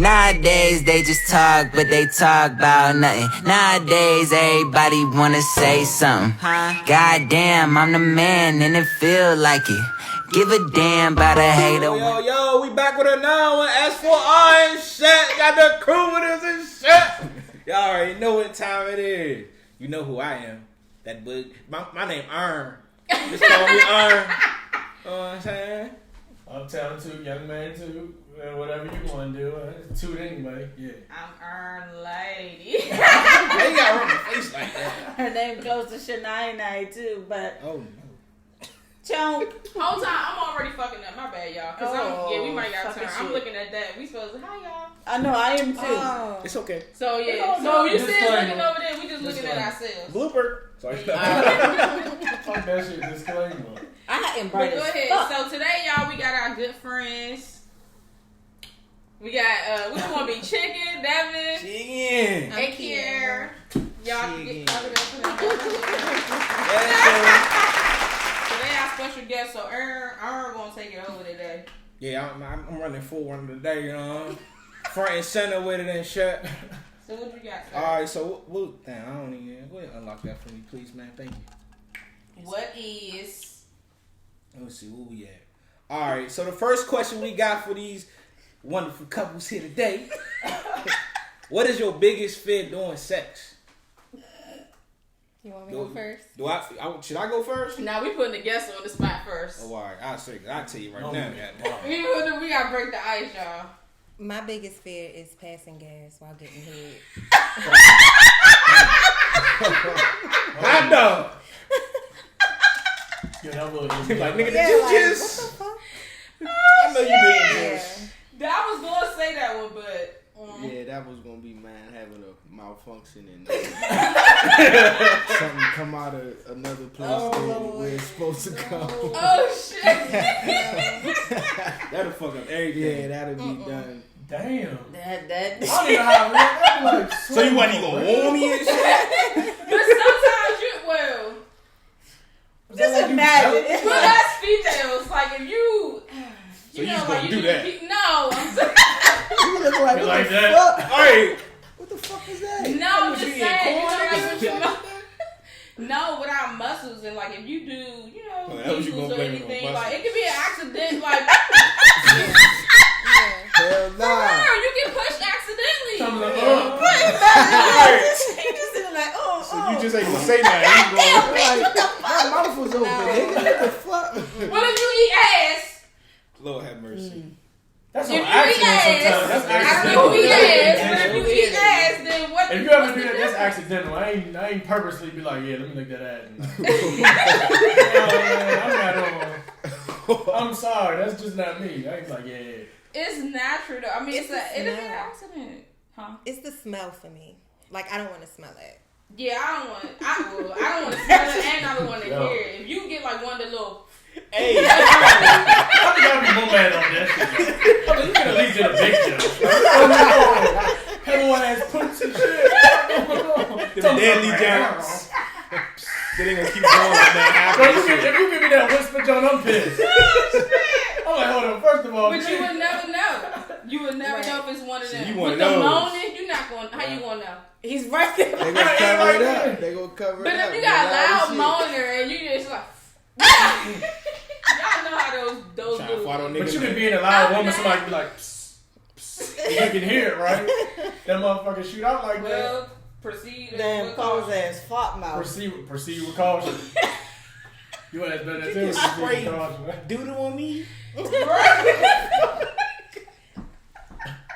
Nowadays they just talk, but they talk about nothing. Nowadays everybody wanna say something. Goddamn, I'm the man and it feel like it. Give a damn about a hater. Yo, we back with another one. S4R and shit. Got the crew with us and shit. Y'all already know what time it is. You know who I am. That book. My name Earn. Just call me Earn. You know what I'm saying? Uptown too, young man too, whatever you want to do. Toot anyway, yeah. I'm Earn Lady. Why you gotta rub my face like that? Her name close to Shania too, but Oh no. Chonk. Whole time I'm already fucking up. My bad, y'all. Cause we might got turn. I'm shit. looking at that. We supposed to hi y'all. I know I am too. It's okay. So yeah. Oh, So no, you see us disclaimer. looking over there. We just looking at ourselves. Blooper. Sorry. Fuck that shit, disclaimer. I am But bright go as ahead. fuck. So today, y'all, we got our good friends. We got we want to be Chicken, Devin, Chicken. and Kier. Y'all can get covered up for them. Today our special guest, so Earn gonna take it over today. Yeah, I'm running full one today, you know. Front and center with it and shit. So what you got, sir? Alright, so we'll damn, I don't even go ahead and unlock that for me, please, man. Thank you. What is? Let me see where we at. Alright, so the first question we got for these wonderful couples here today. What is your biggest fear doing sex? You want me to go first? Should I go first? Now we putting the guest on the spot first. Oh, alright, I'll tell you right No, now. wow. We gotta break the ice, y'all. My biggest fear is passing gas while getting head. I know. Yeah, that little Like, nigga, Yeah, did you like, just? what the fuck? I know you did. Yeah. I was gonna say that one, but Yeah, that was gonna be mine having a malfunction and something come out of another place than where it's supposed to come. oh shit. That'll fuck up everything. Yeah, that'll be done. Damn. That. I don't even know how to react. Like, So you wasn't even gonna warn me and shit? But sometimes you Just imagine. well, that's females. Like if you So you know, just like gonna you do that? No, I'm saying, You look like, You what like the that? fuck? Alright. What the fuck is that? no, I'm What, just you saying. eating You know, corn like or with your no, without muscles and like if you do, you know, Oh, that was you muscles gonna or blame it on anything, muscles. like it could be an accident. Like Hell for nah. real, you get pushed accidentally. Something like, He just sitting like, oh, So you just ain't gonna say nothing. You gonna Like, my mouth was open, nigga. What the fuck? What if you eat ass? Lord have mercy. That's If an you eat accident ass, sometimes. That's I accidental. don't eat ass. But Yeah. if you eat ass, then what? If you ever what's do the that, that's difference? accidental. I ain't purposely be like, yeah, let me lick that ass. No, man, I'm not on. I'm sorry, that's just not me. I ain't like, yeah. It's natural though. I mean, It's it's an the smell. accident, huh? It's the smell for me. Like, I don't want to smell it. Yeah, I don't want to smell it, and I don't want to Yo. hear it. If you get like one of the little, Hey, I think I'd be more mad on that shit. I mean, you can at least get a picture. Have one ass puts and shit. the deadly Jones. They ain't gonna keep going when that Bro, happens. if you give me that whisper, John, I'm pissed. I'm like, hold on. First of all, but you would never know. You would never know if it's one of So them. you one With of the those. moaning, you're not going. How you gonna know? he's right there. They gonna cover it up. They gonna cover But it up. if you got a loud shit. moaner and you just like, y'all know how those Trying to fight on do. but niggas. you can be in a loud woman, somebody can be like, psst, psst. You can hear it, right? That motherfucker shoot out like that. Well, proceed. Damn, with call caution. his ass fart mouth. Proceed with caution. You ass better than You too. just Proceed spray with caution. doodle on me.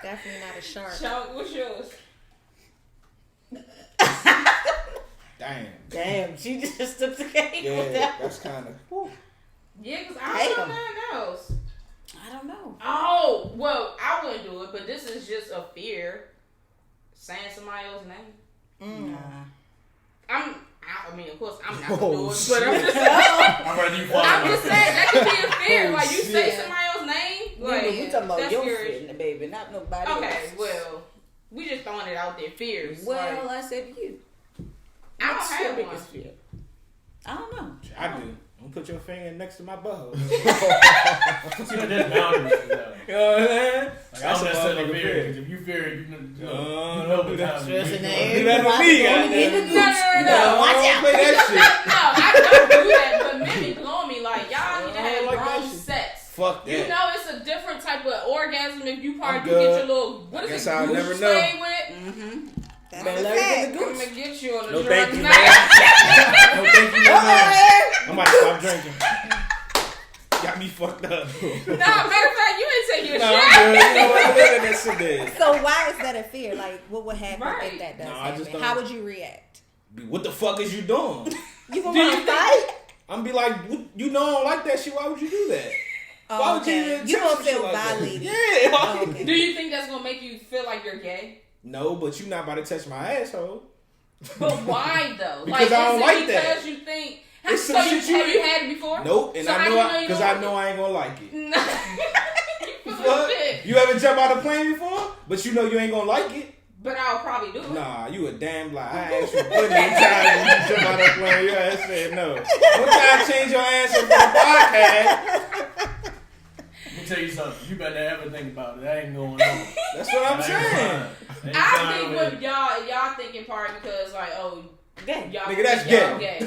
Definitely not a shark. Chuck, what's yours? Damn. She just took the cake with Yeah, that. that's kind of. Yeah, because I don't know Damn. nothing else. I don't know. Oh, well, I wouldn't do it, but this is just a fear. Saying somebody else's name. Nah. I mean, of course, I'm not gonna do it, Oh, but I'm just I'm ready to follow I'm just saying that could be a fear. Oh, Like you say shit. somebody else's name, You, like you talking about that's your scary. fear, baby, not nobody Okay, else. well, we just throwing it out there. Fears. Well, like, I said you. I don't What's have your one. biggest fear? I don't know. I do. Don't put your finger next to my butthole. See, there's boundaries to that. You know what I'm saying? Like, I don't necessarily yourself nigga a fear. fear. Because if you fear it, you know don't what do that time shit. it is. Stressing the Do air. that to me, goddamn. No. Watch out. Play that shit. No, I don't do that, but men be blowing me like, y'all need to I have don't like that grown shit. sex. Fuck that. You know it's a different type of orgasm if you probably I'm do good. get your little, what is Guess it, I'll gooch never spray with? Mm-hmm. That's Better a let her fact. get the I'm goose. gonna get you on the No drug thank you, man. tonight. No thank you, no man. I'm about to stop drinking. Got me fucked up. Nah, matter of fact, you ain't taking your No, shit. I'm good. You know what? I'm letting that shit there. So why is that a fear? Like, what would happen Right. if that does No, I just happen? don't- How would you react? What the fuck is you doing? You gonna Do you want to fight? I'm be like, you know I don't like that shit. Why would you do that? Why would you even You attempt gonna some shit feel like that? violated? Yeah. Oh, okay. Do you think that's gonna make you feel like you're gay? No, but you not about to touch my asshole. But why though? Because I don't is it like because that. you think? It's So some you shit you have you do. had it before? Nope, and So I how know do you because don't I like know it? I ain't gonna like it. No. You full of What? shit. You ever jump out of plane before? But you know you ain't gonna like it. But I'll probably do it. Nah, you a damn lie. I asked you plenty of times when you jump out of plane. Your ass said no. One time change your answer for the podcast. Let me tell you something. You better ever think about it. That ain't going on. That's what I'm saying. I think what y'all thinking part because like Gay. y'all Nigga, that's y'all gay.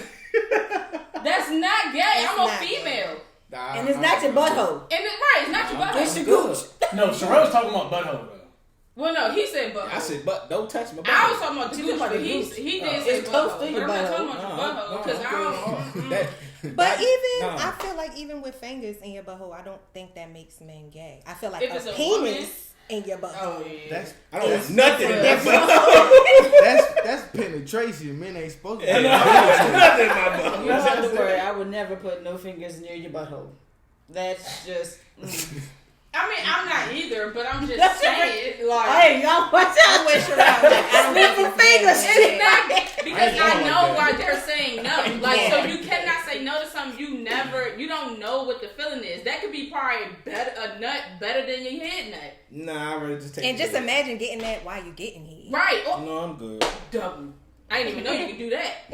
That's not gay. It's I'm a not female. Nah, And it's not your butthole. And right, it's not your butt. It's your gooch. No, Sherrell's talking about butthole though. Well, no, he said butt. I said, but don't touch my butt. I was talking about the You gooch, talking about but the he gooch. did say It's close to butthole. your But I'm not talking butthole. about your butthole because I don't. That, But even nah. I feel like even with fingers in your butthole, I don't think that makes men gay. I feel like If a it's a penis woman- in your butthole. Oh yeah. That's I don't want nothing in That's my butt. that's penetration. Men ain't supposed to. I be don't want nothing in my You butt. don't have to worry. I would never put no fingers near your butthole. That's just. I mean, I'm not either, but I'm just saying, like, Hey, y'all, watch out. I wish around. Like, I don't think Little it's gay. fingers. it's not because I I ain't know going like why that. they're saying no. Like, so you cannot say no to something you don't know what the feeling is. That could be probably a nut better than your head nut. Nah, I'd rather just take And it. just imagine getting that while you getting heat. Right? Oh, No, I'm good. double. I didn't even know you could do that.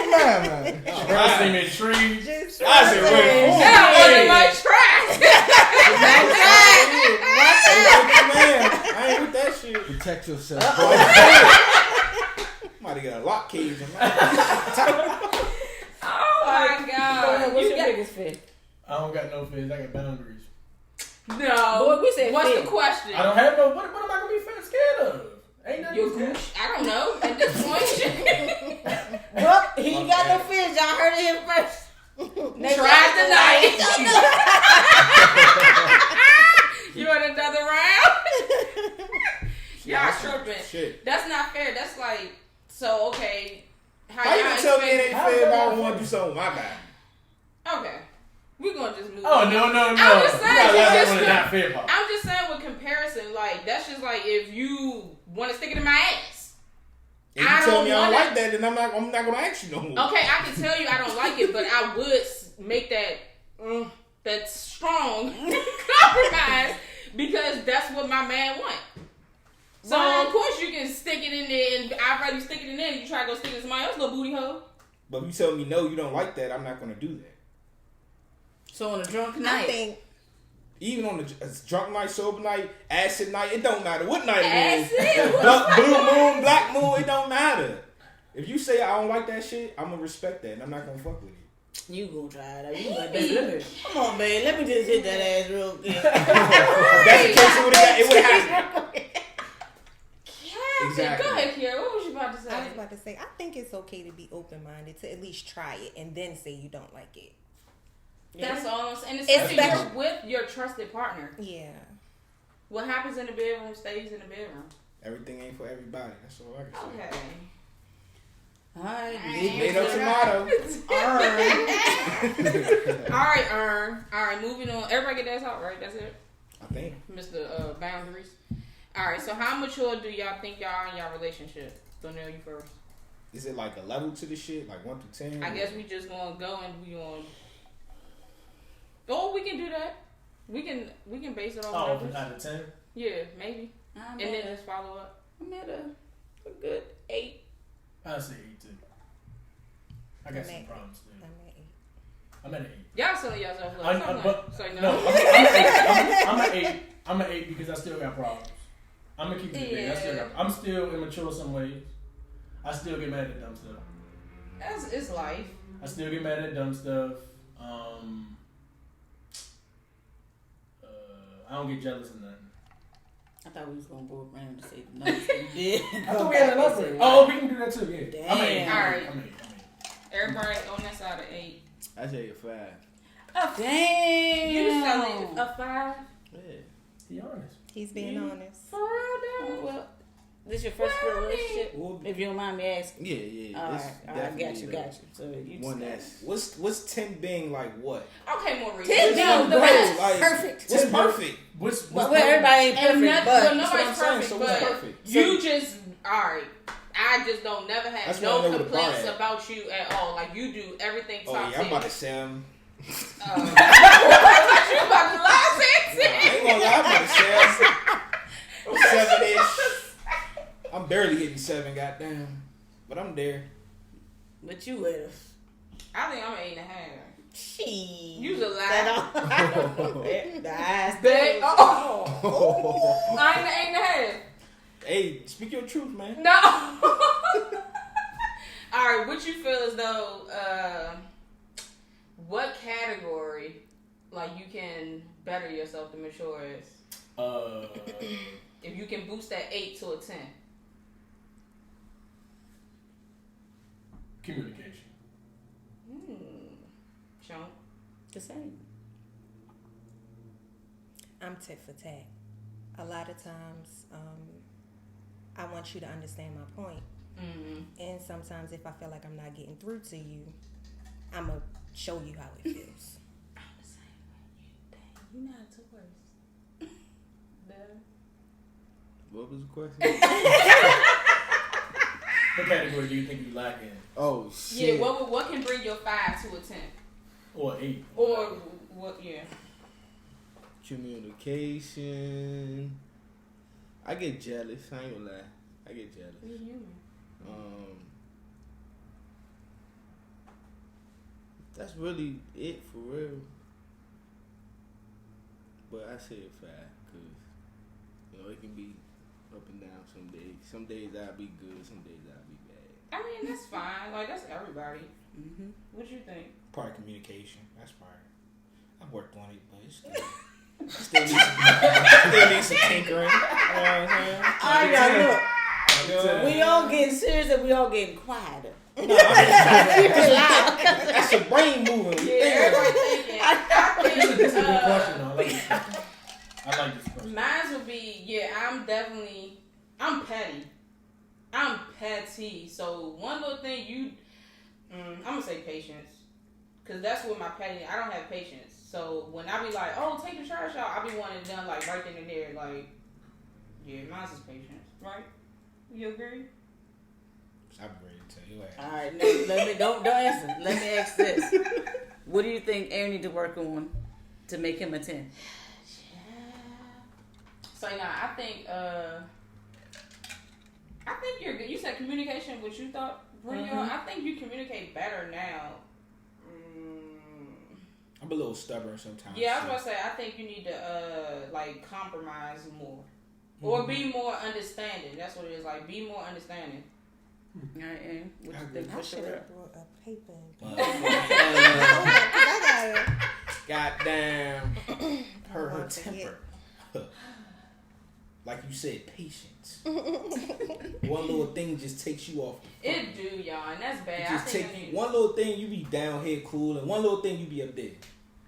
Sherell's singing trees. Just I said, wait. That wasn't my track. I ain't with that shit. Protect yourself. Might have got a lock cage in my Oh my god. What's You your got- biggest fear? I don't got no fears. I got boundaries. No. Boy, we said What's fear. the question? I don't have no. What am I gonna be scared of? Ain't nothing Your to be scared. gooch? I don't know. At this point, Well, he ain't got no fears. Y'all heard of him first. try tonight. You want another round? Y'all tripping. shit. That's not fair. That's like, so okay. How you gonna tell me it ain't fair if I don't want to do something with my guy? Okay. We're gonna just move Oh on. no. I'm just You saying, gotta let you that just one could- not fair part. I'm just saying with comparison, like, that's just like if you want to stick it in my ass. If you I tell don't me I don't wanna- like that, then I'm not gonna ask you no more. Okay, I can tell you I don't like it, but I would make that strong compromise because that's what my man want. So Right. of course you can stick it in there, and I'd rather you stick it in there than you try to go stick it in somebody else's little booty hole. But if you tell me no, you don't like that, I'm not gonna do that. So on a drunk I night. think Even on a drunk night, sober night, acid night, it don't matter what night it is. Acid? Blue moon, black moon, it don't matter. If you say I don't like that shit, I'm gonna respect that, and I'm not gonna fuck with it. You gonna try it out. You like, baby, let me. Come on, babe. Let me just hit that ass real quick. If that's the case, it would happen. Exactly. Go ahead, Kiara. What was you about to say? I was about to say I think it's okay to be open minded to at least try it and then say you don't like it. That's all I'm saying. And especially Especially- you're with your trusted partner. Yeah. What happens in the bedroom stays in the bedroom. Everything ain't for everybody. That's all I can say. Okay. Alright, Tomato, tomato. Alright, Alright, moving on. Everybody get that out, right? That's it? I think. Mr. Boundaries. Alright, so how mature do y'all think y'all are in y'all relationship? Donnell, you first. Is it like a level to the shit, like 1 through 10? I guess we just gonna go and we gonna. Oh, we can do that. We can base it on Oh, numbers. out of 10. Yeah, maybe. I'm And then at, just follow up. I'm at a good 8. I'll say 8 too. I got I'm some at- problems too. I'm at 8. I'm at an 8. Y'all selling yourself I'm- love. but- Say no. No, I'm I'm an 8 because I still got problems. I'm gonna keep it a bit. I'm still immature in some ways. I still get mad at dumb stuff. It's life. I still get mad at dumb stuff. I don't get jealous of nothing. I thought we was gonna go around and say no. You did. I thought we had another. Oh, we can do that too. Yeah. Damn. Alright. I'm 8. Everybody on that side of 8. I say a 5. Damn. You selling a 5? Yeah. Be honest. He's being honest. For real, though? Well, this your first real relationship? Well, If you don't mind me asking. yeah. All It's right, I got definitely you. So you one just that's What's 10 being like what? Okay, Maurice. 10 being the best. Like, perfect. What's perfect? What's Well, everybody ain't And perfect, well, but That's what I'm nobody's saying, perfect, so what's but perfect? you just, alright. I just don't never have That's no why I know where the bar complaints at. about you at all. Like, you do everything Oh top yeah, I'm tier. about to say him. You about to lie, I ain't gonna lie, I'm about to say him. 7-ish. I'm barely hitting 7, goddamn. But I'm there. but you with us. I think I'm 8.5. She. You's a lie. The eyes. Big. Oh. I ain't 8.5. Hey, speak your truth, man. No. Alright, what you feel as though, what category, like, you can better yourself to mature as? If you can boost that 8 to a 10. communication. Sean? The same. I'm tit for tat. A lot of times, I want you to understand my point. Mm-hmm. And sometimes if I feel like I'm not getting through to you, I'm going to show you how it feels. I'm the same way. You not the worst. What was the question? What category do you think you lack in? Oh shit. Yeah, what can bring your 5 to a 10? Or 8? Or what? Yeah. Communication. I get jealous. I ain't gonna lie. I get jealous. You're human. That's really it for real. But I say a 5 because it can be up and down some days. Some days I'll be good. Some days I'll be bad. I mean, that's fine. Like, that's everybody. Mm-hmm. What you think? Part of communication. That's part. I've worked on it, but it's still needs some tinkering. You know what I'm saying? I got look. We all getting serious and we all getting quieter. That's your brain moving. Yeah, everybody thinking. This is a good question, though. I like this question. Mine would be, I'm petty. I'm petty. So one little thing I'm going to say patience. Because that's what my petty, I don't have patience. So when I be like, oh, take the trash out, I be wanting it done like right then and there. Like, yeah, mine's is patience. Right? You agree? I'm ready to tell you. All right, no, let me don't answer. Let me ask this: what do you think Aaron need to work on to make him a 10? So yeah, I think you're good. You said communication, what you thought bring you on. I think you communicate better now. I'm a little stubborn sometimes. Yeah, I was about to say, I think you need to like compromise more. Or be more understanding. That's what it is. Like, be more understanding. All right, Aaron, what you think? I What's should your have brought a paper. Goddamn. Her Don't temper. Like you said, patience. One little thing just takes you off. It do, y'all, and that's bad. It I just think take one little thing, you be down here cool, and one little thing, you be up there.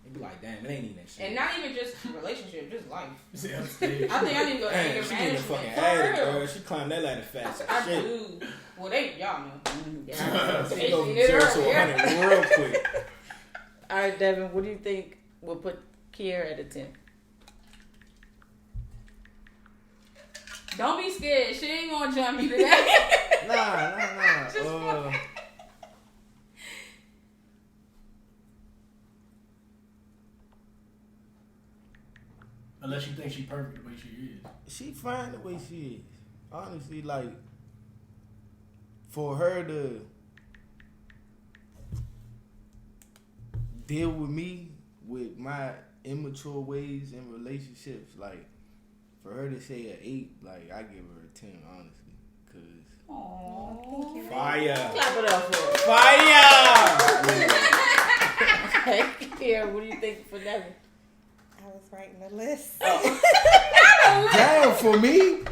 You be like, damn, it ain't even that shit. and not even just relationship, just life. See, I'm scared. I think I need to go to Damn, anger she getting a management. fucking For addict, real. bro. She climbed that ladder fast as I shit. do. Well, y'all know. She go from It 0 to earlier. 100 real quick. All right, Devin, what do you think will put Kiera at a 10? Don't be scared. She ain't gonna jump me today. Nah. Unless you think she's perfect the way she is. She fine the way she is. Honestly, like, for her to deal with me with my immature ways in relationships, like for her to say an 8, like I give her a 10, honestly, cause Thank you. Fire. Clap it up for it. Fire. Okay. Here, what do you think for Devin? I was writing a list. damn for me.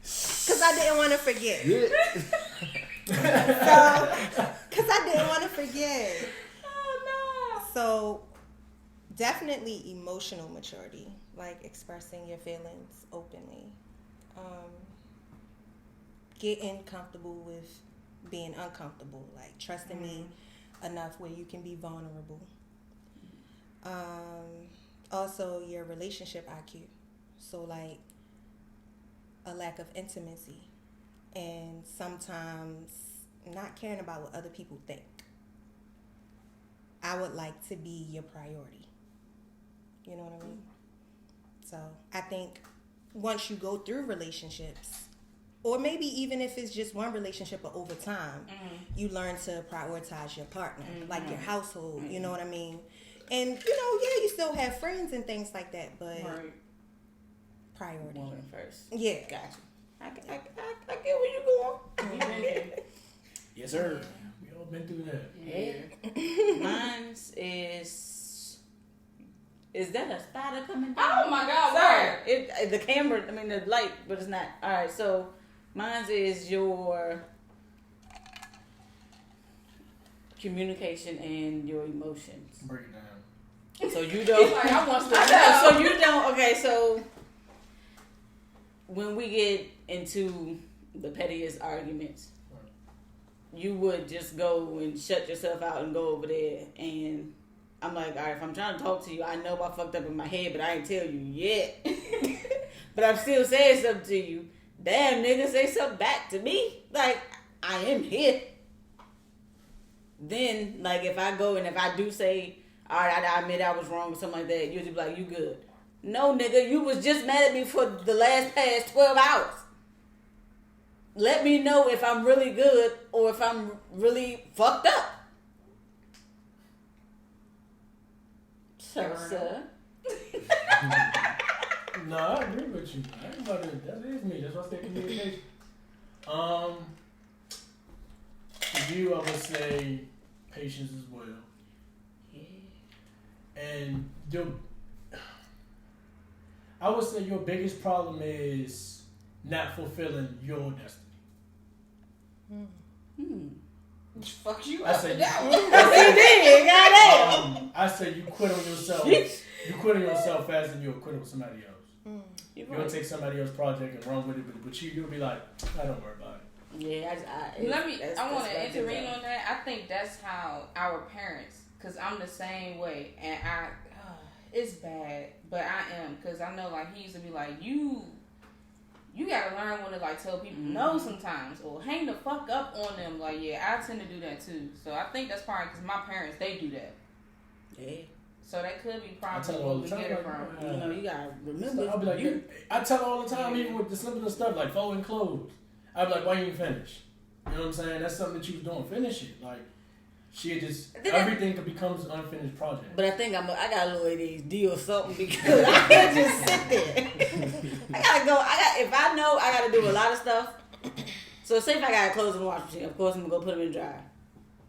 Because I didn't want to forget. Yeah. Because I didn't want to forget. Oh no. So, definitely emotional maturity, like expressing your feelings openly. Getting comfortable with being uncomfortable, like trusting me enough where you can be vulnerable. Also, your relationship IQ. So, like, a lack of intimacy and sometimes not caring about what other people think. I would like to be your priority. You know what I mean? So I think once you go through relationships, or maybe even if it's just one relationship but over time, you learn to prioritize your partner, like your household, you know what I mean? And, yeah, you still have friends and things like that, but priority. Woman first. Yeah. Gotcha. I get where you going. Yes, sir. We all been through that. Yeah. Mine's is that a spider coming down? Oh my God! Sorry. Where? The camera, I mean the light, but it's not. All right, so mine's is your communication and your emotions. Break it down. So you don't. Like, I want to I know. know, so you don't. Okay, so when we get into the pettiest arguments, you would just go and shut yourself out and go over there. And I'm like, all right, if I'm trying to talk to you, I know I fucked up in my head, but I ain't tell you yet. But I'm still saying something to you. Damn, nigga, say something back to me. Like, I am here. Then, like, if I go and if I do say, all right, I admit I was wrong or something like that, you'll just be like, you good. No, nigga, you was just mad at me for the past 12 hours. Let me know if I'm really good or if I'm really fucked up. Sir. No, I agree with you. I ain't about to, that is me. That's why I say communication. For you, I would say patience as well. Yeah. And I would say your biggest problem is not fulfilling your destiny. Fuck you I up say and you- down. I say you quit on yourself. You quit on yourself faster than you'll quit on somebody else. You'll take somebody else's project and run with it, but you'll be like, I don't worry about it. Yeah, I want to intervene on that. I think that's how our parents, because I'm the same way, and it's bad, but I am, because I know, like, he used to be like, you gotta learn when to, like, tell people no sometimes, or hang the fuck up on them. Like, yeah, I tend to do that too. So I think that's probably because my parents, they do that. Yeah. So that could be I tell probably her all where the we time, get it like, from. You gotta remember. I'll be like, I tell her all the time, even with the simplest stuff, like folding clothes. I'll be like, why you ain't finish? You know what I'm saying? That's something that you was doing. Finish it. Like, she just, everything becomes an unfinished project. But I think I got a little ADHD or something because I can't just sit there. I gotta go. If I know I gotta do a lot of stuff. So say if I gotta close the washing machine, of course I'm gonna go put them in the dryer.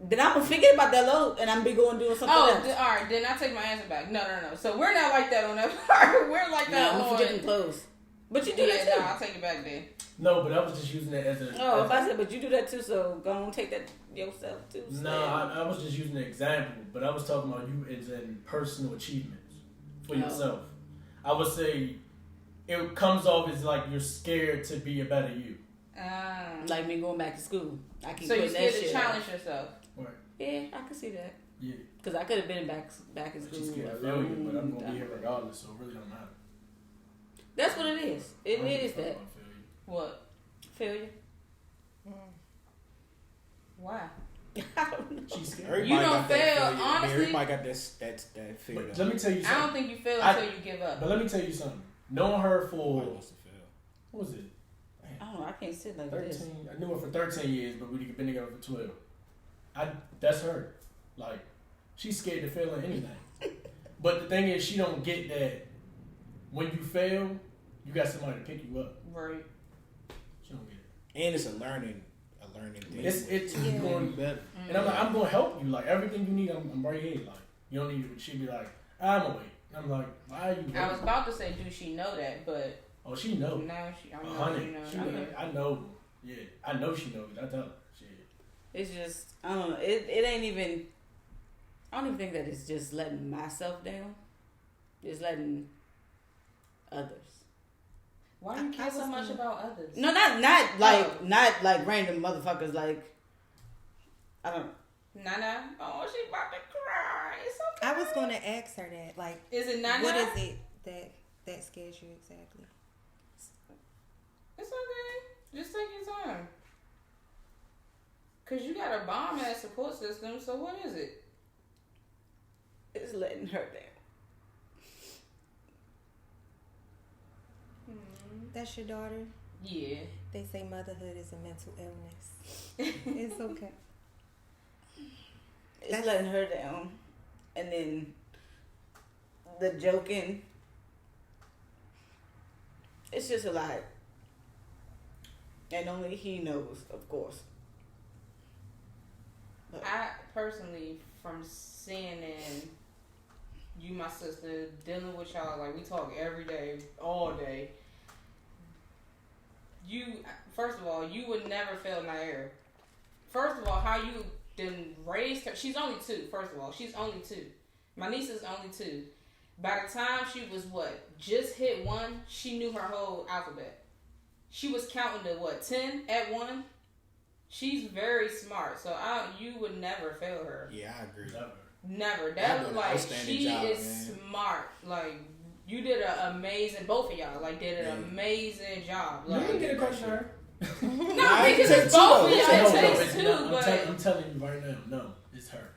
Then I'm gonna forget about that load and I'm gonna be going doing something else. All right, then I take my answer back. No. So we're not like that on that part. We're like that I'm on. gonna forget them clothes. But you do that too. No, I'll take it back then. No, but I was just using it as a. Oh, as if I said, but you do that too, so go on take that yourself too. No, I was just using an example, but I was talking about you as in personal achievements for yourself. I would say it comes off as like you're scared to be a better you. Like me going back to school. I keep so you're putting scared that to shit challenge out. yourself. Right. Yeah, I can see that. Yeah. Because I could have been back in school. She's scared of failure, but I'm gonna be here regardless, so it really don't matter. That's what it is. It is that. What? Failure. Why? She's scared. Everybody You don't got that fail, failure. honestly. Everybody got that figured But out. let me tell you I something. don't think you fail until you give up. But let me tell you something. Knowing her for Everybody wants to fail. what was it? I don't know. I can't sit like 13. this. I knew her for 13 years, but we've been together for 12. That's her. Like, she's scared to fail in anything. But the thing is, she don't get that when you fail, you got somebody to pick you up. Right. She don't get it. And it's a learning thing. It's going better. And I'm like, I'm going to help you. Like, everything you need, I'm right here. Like, you don't need it. She'd be like, I'm going to wait. And I'm like, why are you waiting? I was about to say, do she know that? But oh, she knows. now I know she knows. I know. Yeah, I know she knows. I tell her. Shit. It's just, I don't know. It ain't even, I don't even think that it's just letting myself down. It's letting others. Why do you care so much about others? No, not like random motherfuckers. Like, I don't. Nana, oh, she about to cry. It's okay. I was going to ask her that. Like, Is it Nana? what is it that scares you exactly? It's okay. Just take your time. Cause you got a bomb ass support system. So what is it? It's letting her down. That's your daughter? Yeah. They say motherhood is a mental illness. It's okay. It's letting her down, and then the joking. It's just a lot, and only he knows, of course. But I personally, from seeing you, my sister, dealing with y'all, like we talk every day, all day. You, first of all, you would never fail Nair. First of all, how you then raised her. She's only 2. First of all, she's only 2. My niece is only 2. By the time she was just hit 1, she knew her whole alphabet. She was counting to 10 at 1. She's very smart, so you would never fail her. Yeah, I agree. Never. That was like she is smart. Like you did an amazing. Both of y'all did an amazing job. You didn't get a question to her. No, because it's both of y'all. It takes 2, but I'm telling you right now, no, it's her.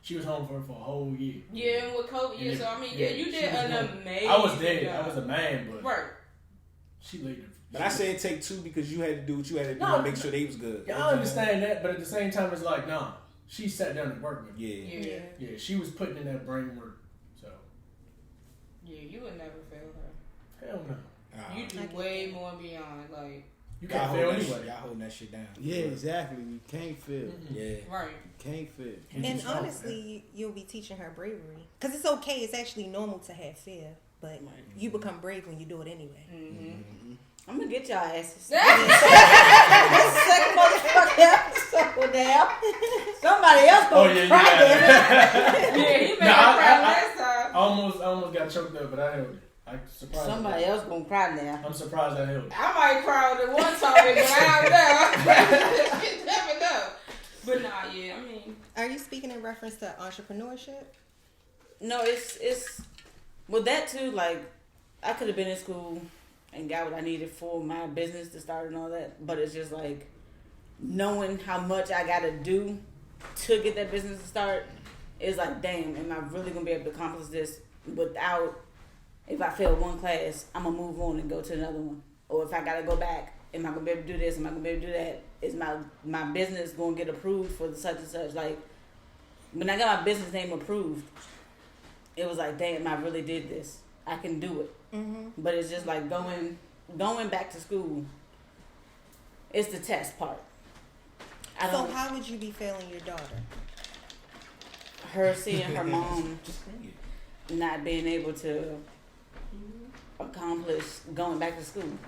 She was home for a whole year. Yeah, and with COVID, yeah. So I mean, yeah, you did an amazing. I was dead. job. I was a man, but right. She laid it. But I said take 2 because you had to do what you had to do to make sure they was good. Yeah, I understand that, but at the same time, it's like, nah, she sat down and worked with me. Yeah. Yeah, she was putting in that brain work. So. Yeah, you would never fail her. Hell no. You do way more beyond like. You can't fail anyway. Y'all holding that shit down. Yeah, exactly. You can't fail. Yeah. Right. You can't fail. And honestly, you'll be teaching her bravery. Because it's okay. It's actually normal to have fear. But you become brave when you do it anyway. I'm gonna get y'all asses. Second motherfucking episode now. Somebody else gonna cry. Yeah, he made me cry last time. I almost got choked up, but I held it. I surprised. Somebody else gonna cry now. I'm surprised I held it. I might cry on the one topic, but I don't know. You never know. But nah, yeah, I mean. Are you speaking in reference to entrepreneurship? No, it's with that too. Like, I could have been in school and got what I needed for my business to start and all that, but it's just like knowing how much I gotta do to get that business to start is like, damn, am I really gonna be able to accomplish this without? If I fail one class, I'm gonna move on and go to another one. Or if I gotta go back, am I gonna be able to do this? Am I gonna be able to do that? Is my business gonna get approved for the such and such? Like, when I got my business name approved, it was like, damn, I really did this. I can do it. But it's just like going back to school. It's the test part. So how would you be failing your daughter? Her seeing her mom not being able to accomplish going back to school.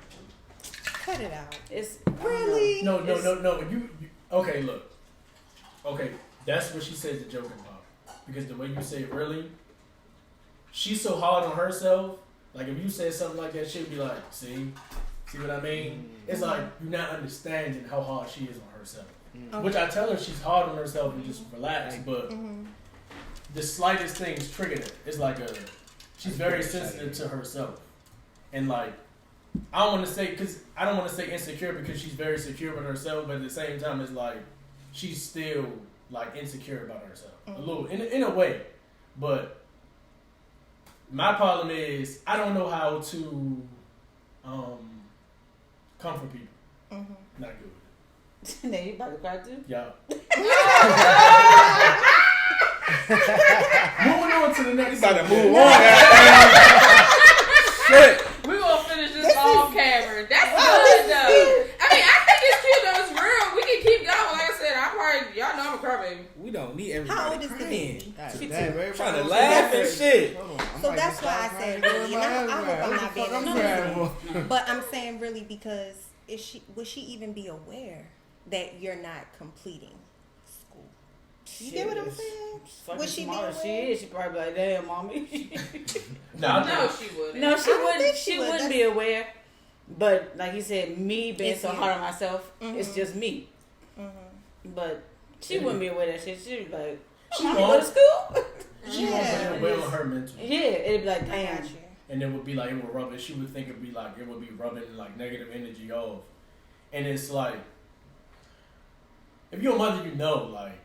Cut it out. It's really no. You okay? Look, okay. That's what she says the joke about, because the way you say really, she's so hard on herself. Like if you said something like that, she'd be like, see what I mean? It's like you're not understanding how hard she is on herself. Okay. Which I tell her she's hard on herself and just relax, but the slightest things trigger her. It's like she's very sensitive to herself, and like I don't want to say insecure because she's very secure with herself, but at the same time it's like she's still like insecure about herself a little in a way, but. My problem is I don't know how to comfort people. Not good with it. Now you about to cry too? Yeah. Moving on to the next. About to subject. move on. Shit. We're gonna finish this off camera. That's good though. I mean, I think it's cute though. It's real. We can keep going. Like I said, y'all know I'm a crybaby. We don't need everybody How old is the crying. baby? Trying to laugh and shit. So that's why I said really, and I hope I'm not being insensitive. But I'm saying really because would she even be aware that you're not completing school? You get what I'm saying? Would she be aware? She is. She probably be like, damn, mommy. No, she wouldn't. No, she I don't wouldn't. think She she would. wouldn't be aware. But like you said, me being It's so you. hard on myself, it's just me. But she wouldn't be aware of that shit. She'd be like, She "Mommy, won't. go to school." She won't put it away on her mental. Yeah, it'd be like, I damn. got you. And it would be like, it would rub it. She would think it would be rubbing like negative energy off. And it's like, if you're a mother, you know, like,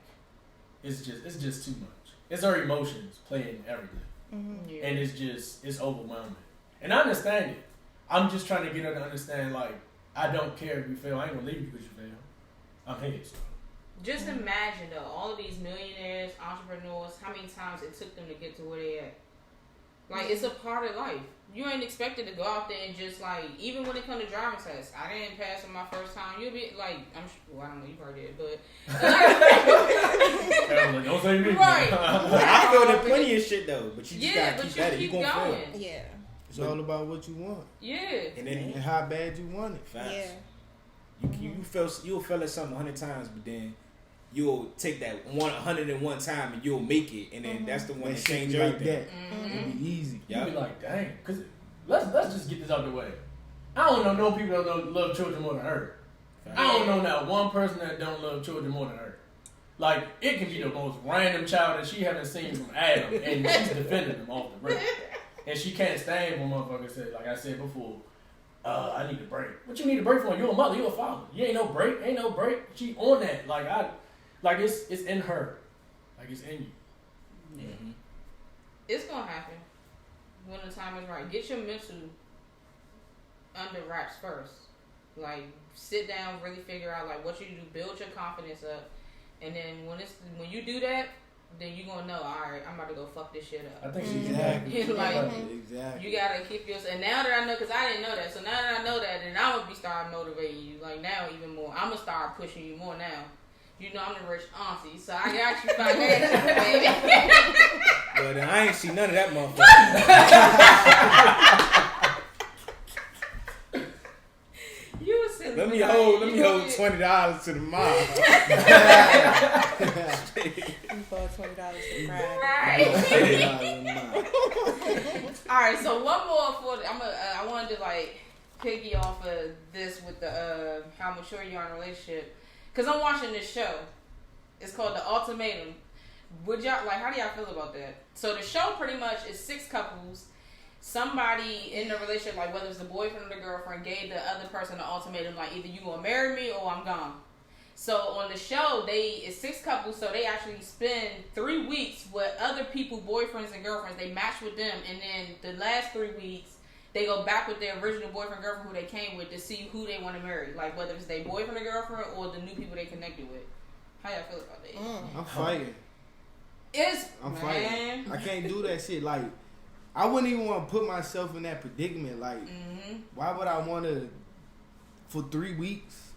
it's just too much. It's her emotions playing everything. Yeah. And it's overwhelming. And I understand it. I'm just trying to get her to understand, like, I don't care if you fail. I ain't gonna leave you because you fail. I'm here, so. Just imagine though, all of these millionaires, entrepreneurs, how many times it took them to get to where they at. Like, it's a part of life. You ain't expected to go out there and just like, even when it comes to driving tests, I didn't pass on my first time. You'll be like, well, I don't know, you probably did, but Like, don't say me. right. I feel the plenty of shit though, but you just Yeah, gotta but keep you at it. keep You gonna fail. going. Yeah. It's all about what you want Yeah. And then and how bad you want it. facts. Yeah. You'll fail at something 100 times, but then you'll take that 101 time and you'll make it, and then that's the one that That shit change be like everything. that. It'd be easy. You be like, dang. Because let's just get this out the way. I don't know no people that don't love children more than her. I don't know not one person that don't love children more than her. Like, it can be the most random child that she haven't seen from Adam, and she's defending them off the rip. And she can't stand when motherfuckers say, like I said before, I need a break. What you need a break for? You're a mother, you're a father. You ain't no break, She on that. Like it's in her. Like it's in you. It's gonna happen when the time is right. Get your mental under wraps first. Like, sit down, really figure out like what you do, build your confidence up, and then when you do that, then you gonna know, all right, I'm about to go fuck this shit up. I think she's Exactly. Like, Exactly. you gotta keep yourself. And now that I know, because I didn't know that, so now that I know that, then I'm gonna be starting motivating you. Like, now even more, I'm gonna start pushing you more now. You know I'm the rich auntie, so I got you financially, baby. Well, then I ain't see none of that motherfucker. You a silly. Let me like, hold you know, $20 to the mom. You bought $20 to Friday. Right. All right, so one more for I wanted to like piggy off of this with the how mature you are in a relationship, because I'm watching this show. It's called The Ultimatum. Would y'all like? How do y'all feel about that? So the show pretty much is 6 couples. Somebody in the relationship, like whether it's the boyfriend or the girlfriend, gave the other person an ultimatum, like either you gonna marry me or I'm gone. So on the show, it's 6 couples, so they actually spend 3 weeks with other people, boyfriends and girlfriends. They match with them, and then the last 3 weeks, they go back with their original boyfriend, girlfriend who they came with to see who they want to marry. Like whether it's their boyfriend or girlfriend or the new people they connected with. How y'all feel about that? I'm fighting. I'm fighting. I can't do that shit. Like, I wouldn't even want to put myself in that predicament. Like, why would I want to, for 3 weeks,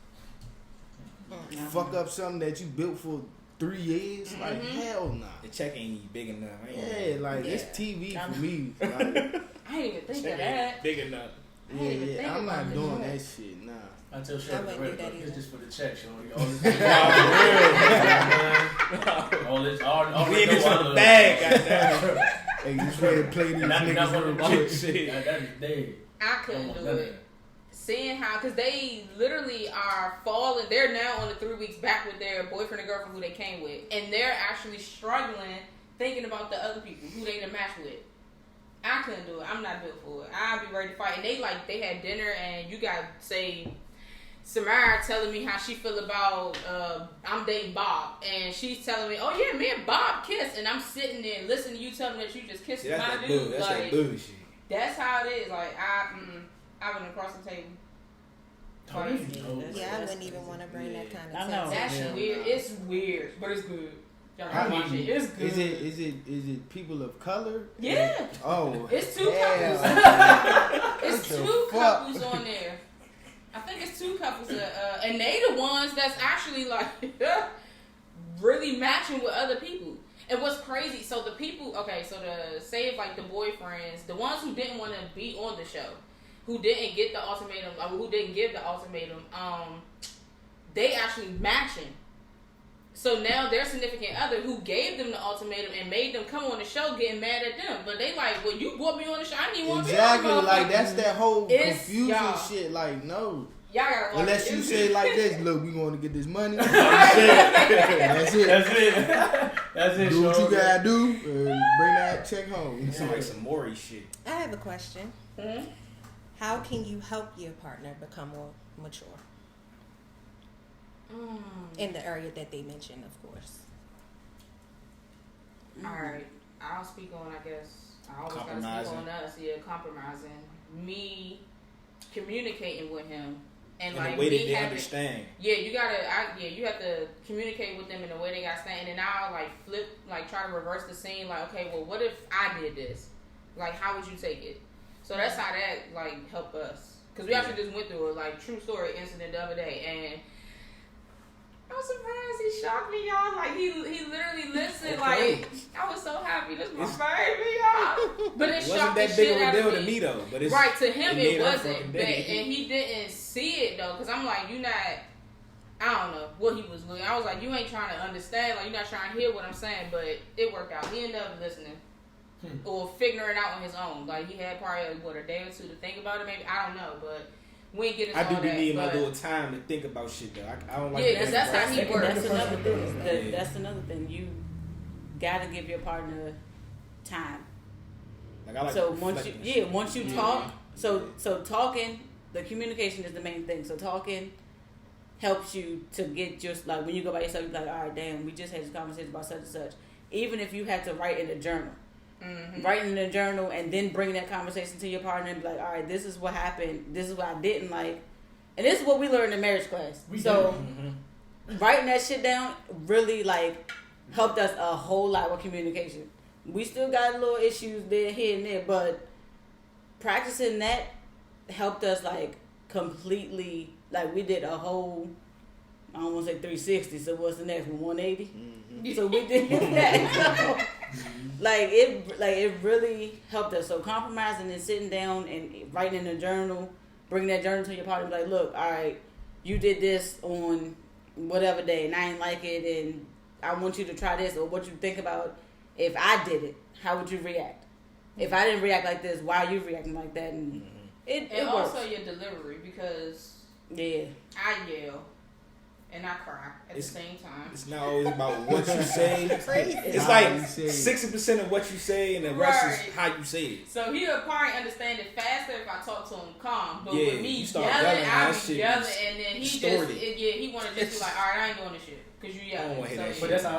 fuck up something that you built for 3 years? Like, hell nah. The check ain't even big enough. Yeah, like, it's TV for me. Like, I didn't even think of that. Big enough. yeah, I'm not doing that shit, nah. I tell I Shirley, wouldn't do that it's either. just for the check, Shorty. All this, all We ain't just in the bag, goddamn. Hey, just ready to play these niggas real quick. That is dead. I couldn't do it. Seeing how, because they literally are falling, they're now on the 3 weeks back with their boyfriend or girlfriend who they came with, and they're actually struggling thinking about the other people who they done matched with. I couldn't do it. I'm not built for it. I'd be ready to fight. And they had dinner, and you got, say, Samara telling me how she feel about I'm dating Bob, and she's telling me, oh yeah, me and Bob kissed, and I'm sitting there listening to you tell me that you just kissed That's my that dude. That's like, that bullshit. that's how it is. Like I went across the table. Yeah, I wouldn't even want to bring that kind of I know. tension. That's weird. It's weird, but it's good. Y'all gotta watch it. It's good. Is it people of color? Yeah. Oh. It's two hell. couples. It's What the two fuck? couples on there. I think it's two couples, and they the ones that's actually like really matching with other people. And what's crazy? So the people, say if like the boyfriends, the ones who didn't want to be on the show, who didn't get the ultimatum, who didn't give the ultimatum, they actually matching. So now their significant other who gave them the ultimatum and made them come on the show getting mad at them. But they like, well, you brought me on the show. I didn't even want to be on the show. Exactly, like that's that whole confusing y'all. shit. Like, no. Y'all gotta watch Unless it. you say like this, look, we going to get this money. That's it. That's it. That's it. Do what you Sean. gotta do and bring that check home. It's like some Maury shit. I have a question. Mhm. How can you help your partner become more mature in the area that they mentioned, of course? Alright, I'll speak on, I guess, I always gotta speak Compromising. on us, compromising. Me communicating with him and In like a way that me they having, understand. yeah, you have to communicate with them in the way they got stand, and then I'll like flip, like try to reverse the scene, like, okay, well, what if I did this? Like, how would you take it? So that's how that like helped us, because we actually just went through a like true story incident the other day, and I'm surprised he shocked me, y'all. Like he literally listened. Okay. Like I was so happy. This my baby, y'all. But it Wasn't shocked the that big shit of a out deal of to me. me though, but it's Right, to him made it our wasn't, fucking but, day. and he didn't see it though, because I'm like, you not. I don't know what he was looking. I was like, you ain't trying to understand. Like you're not trying to hear what I'm saying. But it worked out. He ended up listening. Or figuring it out on his own. Like he had probably a day or two to think about it. Maybe I don't know, but we ain't get into I do all be that. needing my but- little time to think about shit though. I don't like. Yeah, that 'cause that's how rush. he works. That's another thing. Yeah. That's another thing. You gotta give your partner time. Like I like So to once reflect you on once you talk, so talking, the communication is the main thing. So talking helps you to get just like when you go by yourself, you're like, all right, damn, we just had this conversation about such and such. Even if you had to write in a journal. Write in a journal and then bring that conversation to your partner and be like, all right, this is what happened, this is what I didn't like, and this is what we learned in marriage class. Writing that shit down really like helped us a whole lot with communication. We still got little issues there, here and there, but practicing that helped us like completely, like we did a whole, I don't want to say 360, so what's the next one, 180? So we did that. So, like it really helped us. So compromising and sitting down and writing in a journal, bring that journal to your partner, be like, look, all right, you did this on whatever day and I didn't like it, and I want you to try this, or what you think about if I did it, how would you react? If I didn't react like this, why are you reacting like that? And it and works. also your delivery, because Yeah. I yell and I cry at the same time. It's not always about what you say. Crazy. It's How like you say it. 60% of what you say, and the rest Right. is how you say it. So he'll probably understand it faster if I talk to him calm. But Yeah, with me you start yelling, yelling, I'll that be shit yelling, is and then he distorted. he want to just be like, all right, I ain't doing this shit because you I don't yelling. wanna hear that So, But that's how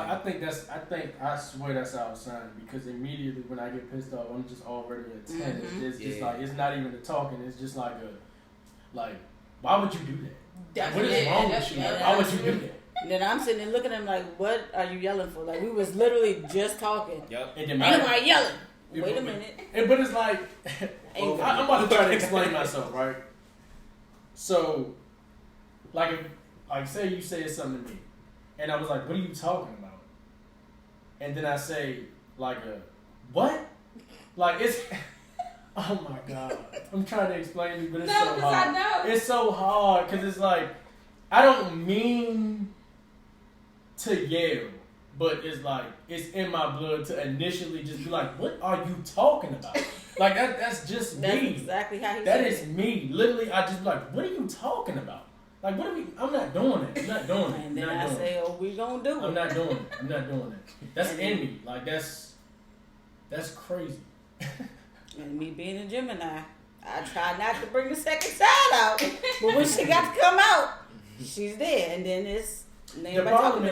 I swear that's how it sounds, because immediately when I get pissed off, I'm just already at 10. It's just Yeah. like, it's not even the talking, it's just like why would you do that? That's What is it. wrong That's- with you? yeah, Why would you that's do it. that? And then I'm sitting there looking at him like, what are you yelling for? Like we was literally just talking. Yep. And then Ain't my, nobody yelling. Yeah, Wait a but- minute. but it's like, Ain't I'm about to try to explain myself, right? So, like say you said something to me, and I was like, what are you talking about? And then I say, what? Like, it's, oh my God. I'm trying to explain it, but it's No, so 'cause hard. I know. It's so hard, because it's like, I don't mean to yell, but it's like, it's in my blood to initially just be like, what are you talking about? Like, that's just That's me. exactly how he That said is it. me. Literally, I just be like, what are you talking about? Like, what are we? I'm not doing it. I'm not doing it. And then I'm I not doing say, oh, we gonna do it. I'm it. not doing it. I'm not doing it. That's in me. Like, that's crazy. And me being a Gemini, I try not to bring the second side out. But when she got to come out, she's there. And then it's The problem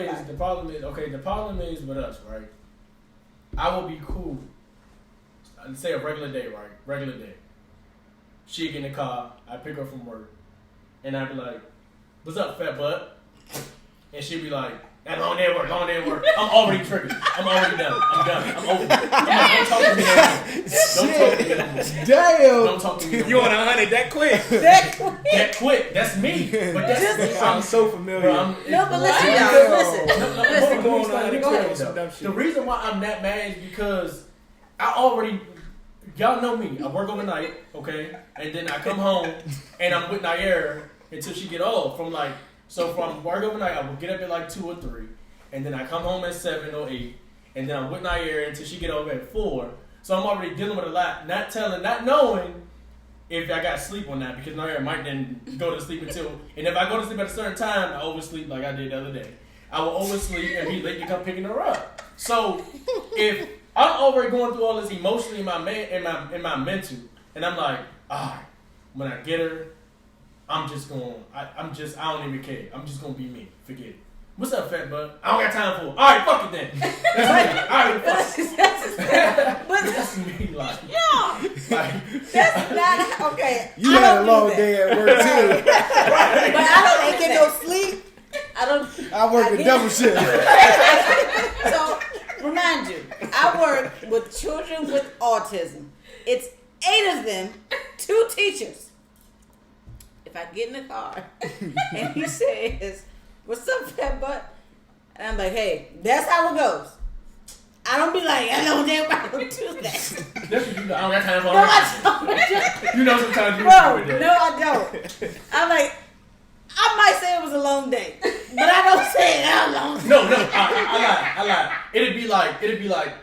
is with us, right? I will be cool. I'd say a regular day, right? Regular day. She get in the car, I pick her from work, and I'd be like, what's up, fat butt? And she'd be like, That long day at work, I'm already triggered. I'm already done. I'm done. I'm over it. Don't talk to me anymore. Don't talk to me anymore. You want 100 that quick? That quick. That's me. But that's Sounds so familiar. Bro, No, but listen, y'all. Listen. Hold on, Go ahead. The reason why I'm that mad is because I already, y'all know me. I work overnight, okay, and then I come home and I'm with Nair until she get off. From work overnight, I will get up at like 2 or 3, and then I come home at 7 or 8, and then I'm with Nair until she get off at 4. So I'm already dealing with a lot, not knowing if I got sleep or not, because Nair might then go to sleep until, and if I go to sleep at a certain time, I oversleep like I did the other day. I will oversleep and be late to come picking her up. So if I'm already going through all this emotionally in my mental, and I'm like, alright, when I get her, I don't even care. I'm just gonna be me. Forget it. What's up, fat bud? I don't got time for it. Alright, fuck it then. That's me. Alright, fuck it. But That's me, like. yeah, Like, that's not okay. You had a long day at work too. But I don't get no sleep. I work a double shift. So, remind you, I work with children with autism. It's 8 of them, 2 teachers. If I get in the car and he says, "What's up, fat butt?" and I'm like, "Hey, that's how it goes." I don't be like, "I don't damn right don't do that." that's what you know. I don't got time for No, I don't. You know sometimes you Bro, do that. no, I don't. I'm like, I might say it was a long day, but I don't say it how long. No, I lie. It'd be like,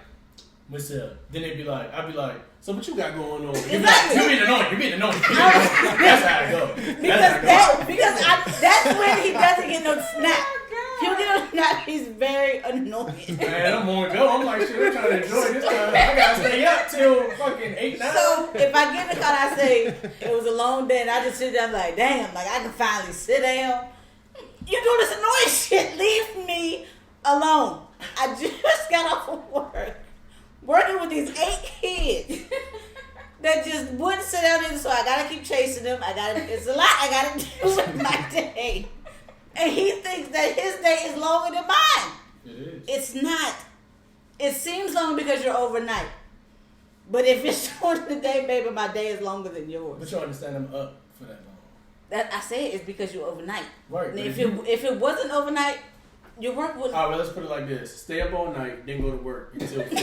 what's up? Then I'd be like, so what you got going on? Exactly. You being annoying. That's how it goes. That's when he doesn't get no snap. He'll get a snap. He's very annoying. Man, I'm gonna go. I'm like, shit, I'm trying to enjoy this time. I gotta stay up till fucking 8, 9. So if I get in the car and I say it was a long day and I just sit there, I'm like, damn, like I can finally sit down. You do this annoying shit. Leave me alone. I just got off of work. Working with these 8 kids that just wouldn't sit down there, so I gotta keep chasing them. It's a lot I gotta do with my day. And he thinks that his day is longer than mine. It is. It's not. It seems long because you're overnight. But if it's during the day, baby, my day is longer than yours. But you understand I'm up for that long. That I say it's because you're overnight. Right. And if it wasn't overnight, your work would. Alright, well, let's put it like this: stay up all night, then go to work until 4,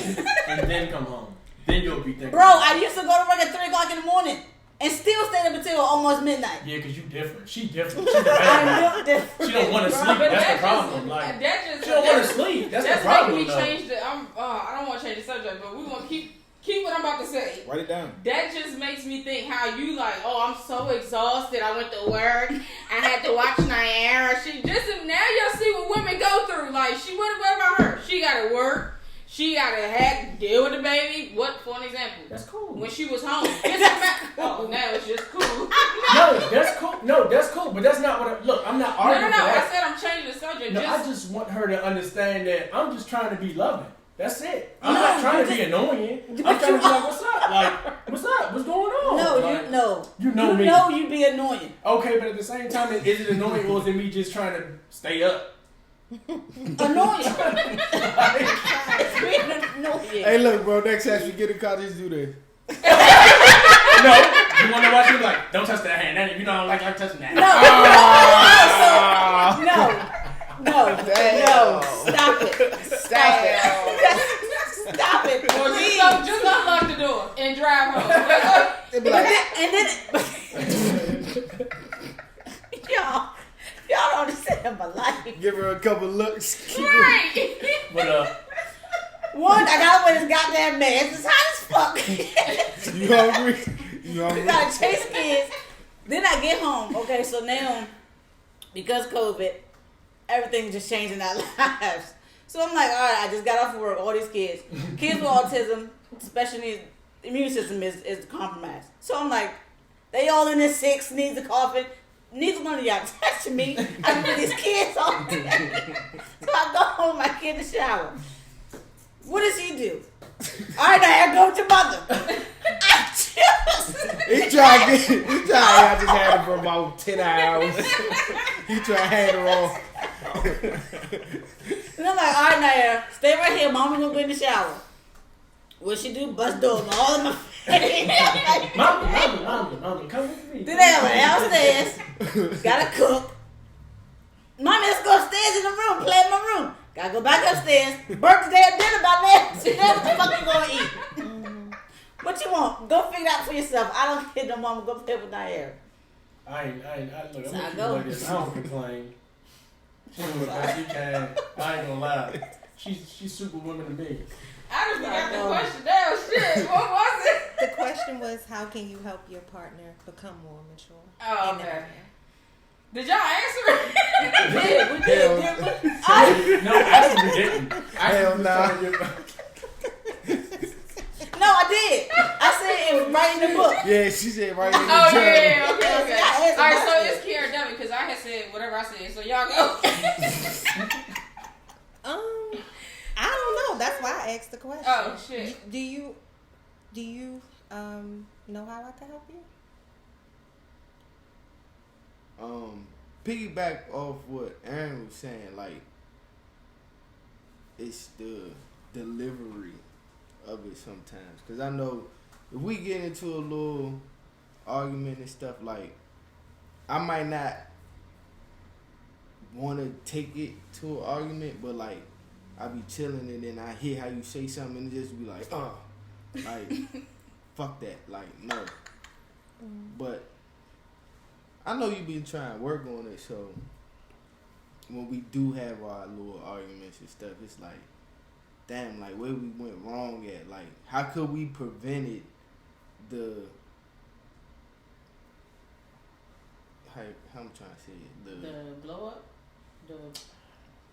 and then come home. Then you'll be thinking. Bro, I used to go to work at 3 o'clock in the morning and still stay up until almost midnight. Yeah, because you different. She different. She's the I'm different. She don't want to bro. sleep. But That's the that problem. just- Like, that just- she don't want to sleep. That's the problem. Making me though. change the. I don't want to change the subject, but we want to keep what I'm about to say. Write it down. That just makes me think how you like, oh, I'm so exhausted. I went to work. I had to watch Niara. Now y'all see what women go through. Like, what about her? She got to work. She got to deal with the baby. What, for an example? That's cool. When she was home. Now it's just cool. No, that's cool. No, that's cool. But that's not what. Look, I'm not arguing No. for I that. said I'm changing the subject. No, I just want her to understand that I'm just trying to be loving. That's it. I'm not trying to be annoying. I'm trying to be like, what's up? Like, what's up? What's going on? No, like, you You know me. You know you be annoying. Okay, but at the same time, is it annoying or is it me just trying to stay up? Annoying. Being annoying. Hey, look, bro. Next time you get a car, just do this. No, you want to watch me like, don't touch that hand. You know I don't like touching that. No. Stop it. Stop it. Or Please. just unlock the door and drive home. They be like, And then y'all don't understand my life. give her a couple looks. Right. But One, I gotta wear this goddamn mask. It's hot as fuck. You hungry? You We hungry? gotta chase kids. Then I get home. Okay, so now because COVID, everything's just changing our lives. So I'm like, all right, I just got off of work. All these kids with autism, special needs, immune system is compromised. So I'm like, they all in their 6, needs a coffin. Neither one of y'all touching me. I'm with these kids all day. So I go home, my kid in the shower. What does he do? All right, now go with your mother. I just. He tried I just had her for about 10 hours. He tried to hand her off. I'm like, all right, now, stay right here. Mama gonna go in the shower. What she do? Bust doors all in my face. Mommy, come with me. Do that downstairs. Gotta cook. Mommy, let's go upstairs in the room. Play in my room. Gotta go back upstairs. Birthday dinner by now. See, that's what the fuck you gonna eat. What you want? Go figure it out for yourself. I don't care no mama. Go play with Nair. Look, I'm So gonna I go. like this. I don't complain. She do the best she can. I ain't gonna lie. She's superwoman to me. I just forgot the question down. Shit, what was it? The question was, how can you help your partner become more mature? Oh, in the okay. area? Did y'all answer it? Yeah, we did. No, actually we didn't. Hell nah. No, I did. I said it was right in the book. Yeah, she said right in the Oh, journal. yeah, okay. I answered Alright, so my it's Kiara Devin, because I had said whatever I said, so y'all go. I don't know. That's why I asked the question. Oh, shit. Do you know how I can help you? Piggyback off what Aaron was saying, like, it's the delivery of it sometimes. Because I know if we get into a little argument and stuff, like, I might not want to take it to an argument, but, like, I be chilling and then I hear how you say something and it just be like, like, fuck that. Like, no. But I know you been trying to work on it, so when we do have our little arguments and stuff, it's like, damn, like, where we went wrong at? Like, how could we prevented the, how I'm trying to say it? The blow up?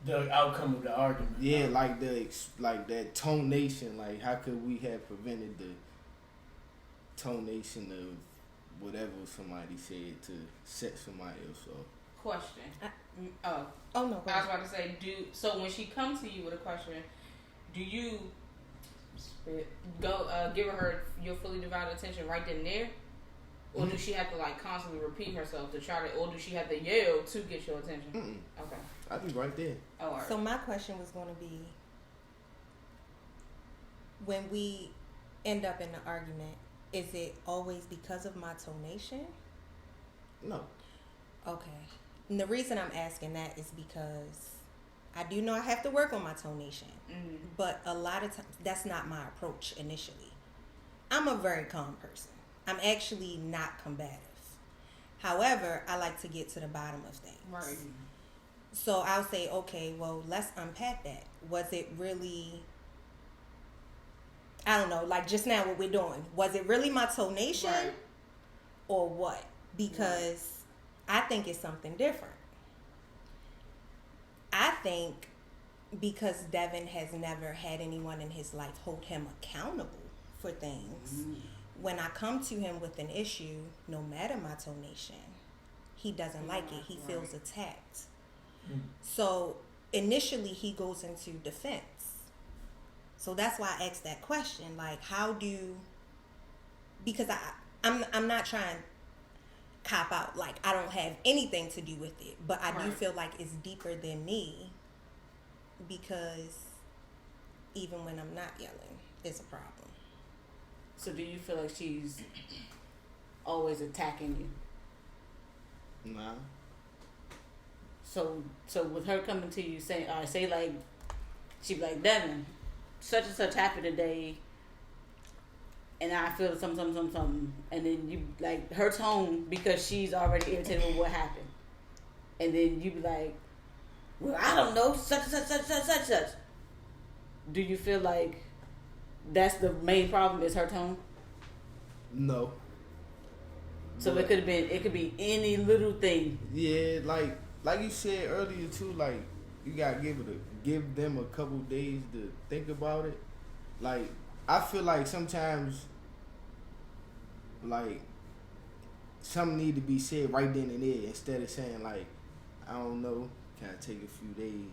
The outcome of the argument. Yeah, like like that tonation. Like, how could we have prevented the tonation of whatever somebody said to set somebody else off? Question. Oh no. I was about to say, so when she comes to you with a question, do you go give her your fully divided attention right then and there? Or do she have to like constantly repeat herself to try to, or do she have to yell to get your attention? Okay. I'll be right there. Oh, all right. So my question was going to be, when we end up in an argument, is it always because of my tonation? No. Okay. And the reason I'm asking that is because I do know I have to work on my tonation, but a lot of times that's not my approach initially. I'm a very calm person. I'm actually not combative. However, I like to get to the bottom of things. Right. So I'll say, okay, well, let's unpack that. Was it really, I don't know, like just now what we're doing, was it really my tonation or what? Because I think it's something different. I think because Devin has never had anyone in his life hold him accountable for things, when I come to him with an issue, no matter my tonation, he doesn't like it. He feels attacked. So initially he goes into defense. So that's why I asked that question. Like, how do, because I'm not trying to cop out. Like, I don't have anything to do with it. But I do feel like it's deeper than me, because even when I'm not yelling, it's a problem. So do you feel like she's always attacking you? Nah. So with her coming to you saying, say like, she be like, Devin, such and such happened today, and I feel something, and then you like her tone, because she's already irritated with what happened, and then you be like, well, I don't know, such. Do you feel like that's the main problem, is her tone? No. So But it could be any little thing. yeah, like you said earlier too, like, you gotta give them a couple days to think about it. Like, I feel like sometimes, like, something need to be said right then and there, instead of saying like, I don't know, can I take a few days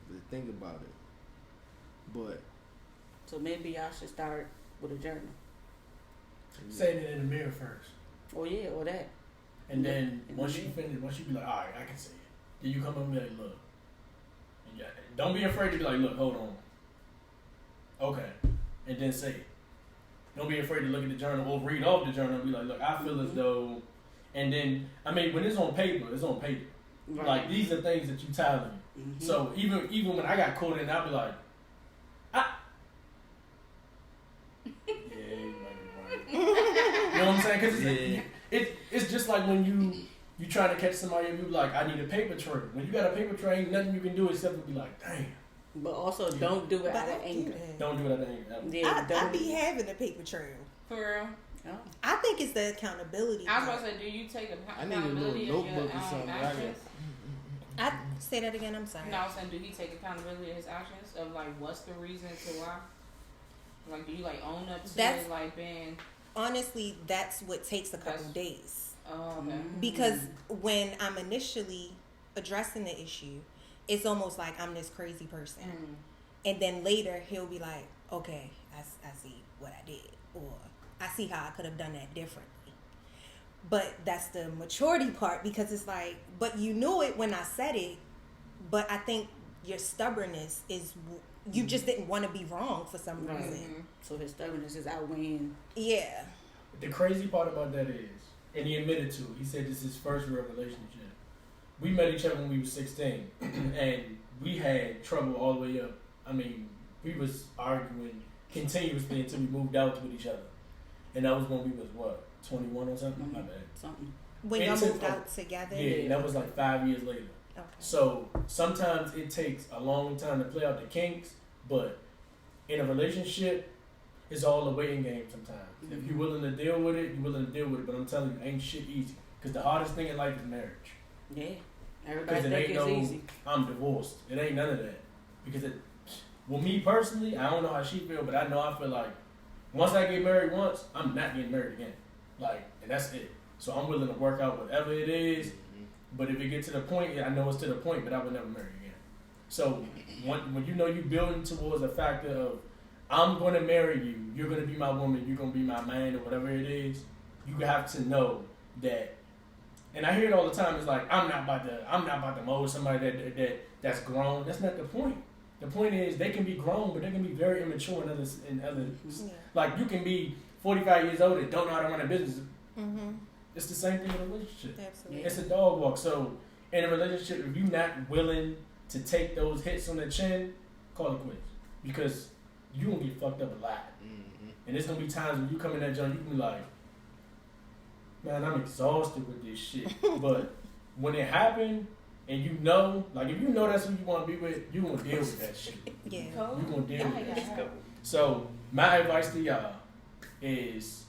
to think about it? But So maybe y'all should start with a journal. Saying it in the mirror first. Or yeah, or that. And then And once then- you finish, once you be like, all right, I can say it. Then you come up and be like, look. And yeah, don't be afraid to be like, look, hold on. Okay. And then say it. Don't be afraid to look at the journal or read off the journal and be like, look, I feel as though, and then, I mean, when it's on paper, it's on paper. Right. Like, these are things that you telling me. So even when I got caught in, I'll be like, yeah, you might be right. You know what I'm saying? Because it's just like when you try to catch somebody and you be like, I need a paper trail. When you got a paper trail, ain't nothing you can do except to be like, damn. But also, don't do it out of anger. Don't do it out of anger. Yeah, I be having a paper trail. For real. Oh. I think it's the accountability. I was about to say, do you take I need a little accountability of your notebook or something. actions? I say that again. I'm sorry. No, I was saying, do he take accountability of his actions? Of like, what's the reason to why? Like, do you like own up to it? Like, being Honestly, that's what takes a couple days. oh, okay. Because when I'm initially addressing the issue, it's almost like I'm this crazy person. And then later he'll be like, okay, I see what I did. Or I see how I could have done that differently. But that's the maturity part, because it's like, but you knew it when I said it, but I think your stubbornness is, you just didn't want to be wrong for some reason. So his stubbornness is outweighing. Yeah. The crazy part about that is, and he admitted to it, he said this is his first real relationship. We met each other when we were 16, and we had trouble all the way up. I mean, we was arguing continuously until we moved out with each other. And that was when we was, what, 21 or something? My bad. Something. When y'all moved out together? Yeah, and that was like 5 years later. Okay. So sometimes it takes a long time to play out the kinks, but in a relationship, it's all a waiting game sometimes. If you're willing to deal with it, you're willing to deal with it. But I'm telling you, ain't shit easy. Because the hardest thing in life is marriage. Yeah. Everybody Because it think ain't it's no, easy. I'm divorced. It ain't none of that. Because well, me personally, I don't know how she feel, but I know I feel like once I get married once, I'm not getting married again. Like, and that's it. So I'm willing to work out whatever it is. But if it gets to the point, I know it's to the point, but I would never marry again. So when you know you're building towards a factor of, I'm going to marry you, you're going to be my woman, you're going to be my man, or whatever it is, you have to know that. And I hear it all the time. It's like, I'm not about to mold somebody that's grown. That's not the point. The point is they can be grown, but they can be very immature in others. Like, you can be 45 years old and don't know how to run a business. It's the same thing in a relationship. Absolutely. It's a dog walk. So in a relationship, if you're not willing to take those hits on the chin, call it quits. Because you're going to get fucked up a lot. And there's going to be times when you come in that joint, you can be like, man, I'm exhausted with this shit. But when it happened, and you know, like, if you know that's who you want to be with, you're going to deal with that shit. Yeah. You're going to deal with that shit. So my advice to y'all is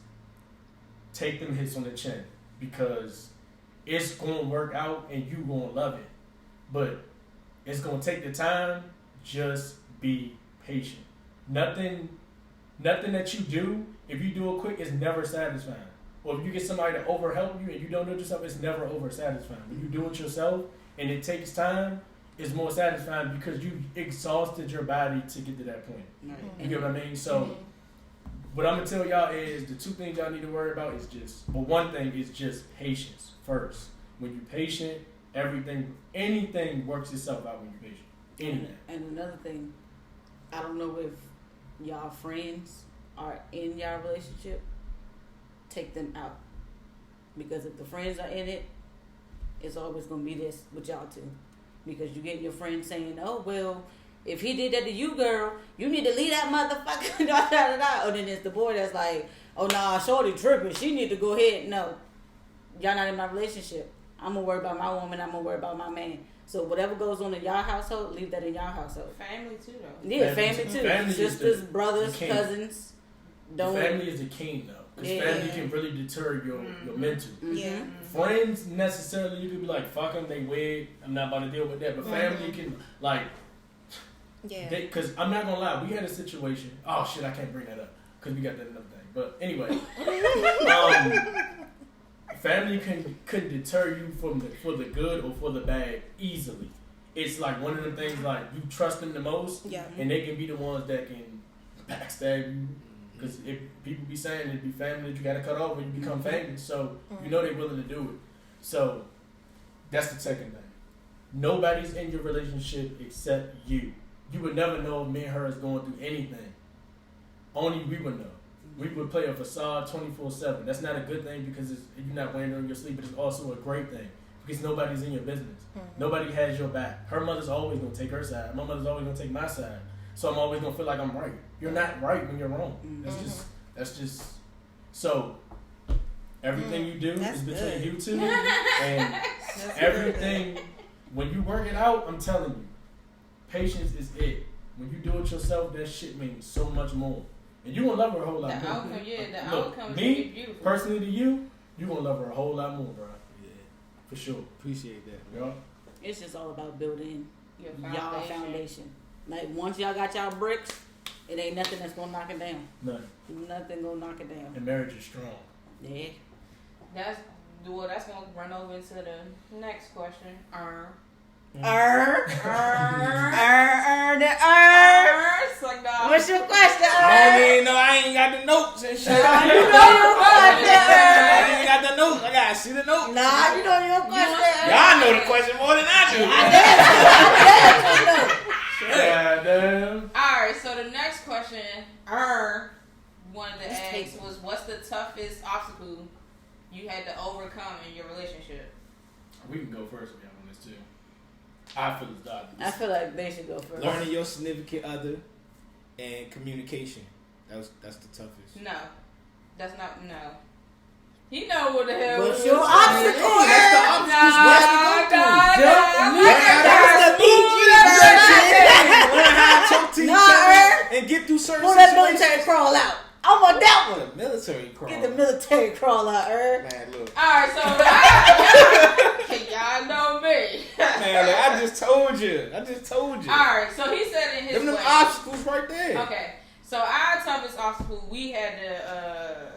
take them hits on the chin, because it's going to work out and you're going to love it. But it's going to take the time. Just be patient. Nothing that you do, if you do it quick, is never satisfying. Or if you get somebody to overhelp you and you don't do it yourself, it's never over satisfying. When you do it yourself and it takes time, it's more satisfying because you exhausted your body to get to that point. You get what I mean? So what I'm gonna tell y'all is the two things y'all need to worry about is one thing is just patience first. When you're patient, anything works itself out when you're patient. Anything. And another thing, I don't know if y'all friends are in y'all relationship, take them out. Because if the friends are in it, it's always going to be this with y'all two. Because you get your friend saying, oh, well, if he did that to you, girl, you need to leave that motherfucker. Da, da, da, da. Or then it's the boy that's like, oh, nah, shorty tripping. She need to go ahead. No, y'all not in my relationship. I'm going to worry about my woman. I'm going to worry about my man. So whatever goes on in y'all household, leave that in y'all household. Family too, though. Yeah, family too. Family sisters, brothers, the cousins. Don't. Family is the king, though. Because family can really deter your mental. Yeah. Friends, necessarily, you could be like, fuck them, they weird. I'm not about to deal with that. But family can, like, because I'm not going to lie, we had a situation. Oh, shit, I can't bring that up because we got that another thing. But anyway, family couldn't deter you for the good or for the bad easily. It's like one of the things, like, you trust them the most, and they can be the ones that can backstab you. Because if people be saying it'd be family that you gotta cut off when you become famous, so you know they're willing to do it. So that's the second thing. Nobody's in your relationship except you. You would never know if me and her is going through anything. Only we would know. We would play a facade 24/7. That's not a good thing because you're not wearing it on your sleeve, but it's also a great thing because nobody's in your business. Nobody has your back. Her mother's always going to take her side. My mother's always going to take my side. So I'm always going to feel like I'm right. You're not right when you're wrong. That's just so everything you do is between you two. And everything, when you work it out, I'm telling you, patience is it. When you do it yourself, that shit means so much more. And you gonna love her a whole lot more. Outcome, the Look, outcome is me, gonna be beautiful. personally to you gonna love her a whole lot more, bro. Yeah, For sure. appreciate that. Yeah. It's just all about building Your y'all foundation. Like once y'all got y'all bricks, it ain't nothing that's gonna knock it down. Nothing gonna knock it down. And marriage is strong. Yeah. That's gonna run over into the next question. It's like, nah. What's your question? I don't even know. I ain't got the notes and shit. You know your question. I ain't got the notes. I gotta see the notes. Nah, you know your question. Y'all know the question more than I do. Yeah, damn. Alright, so the next question wanted to ask was, what's the toughest obstacle you had to overcome in your relationship? We can go first if y'all on this too. I feel it's done. I feel like they should go first. Learning your significant other and communication. That's the toughest. No. That's not, no. He know what the hell. What's it your is. obstacle? That's the obstacles. That's the PG. Learn how to talk to each other and get through certain Pull that situations. military crawl out. I want that one. The military crawl. Get the military crawl out, Man, look. Alright, so y'all know me. Man, look, I just told you. Alright, so he said in his Them way. obstacles right there. Okay, so our toughest obstacle, we had to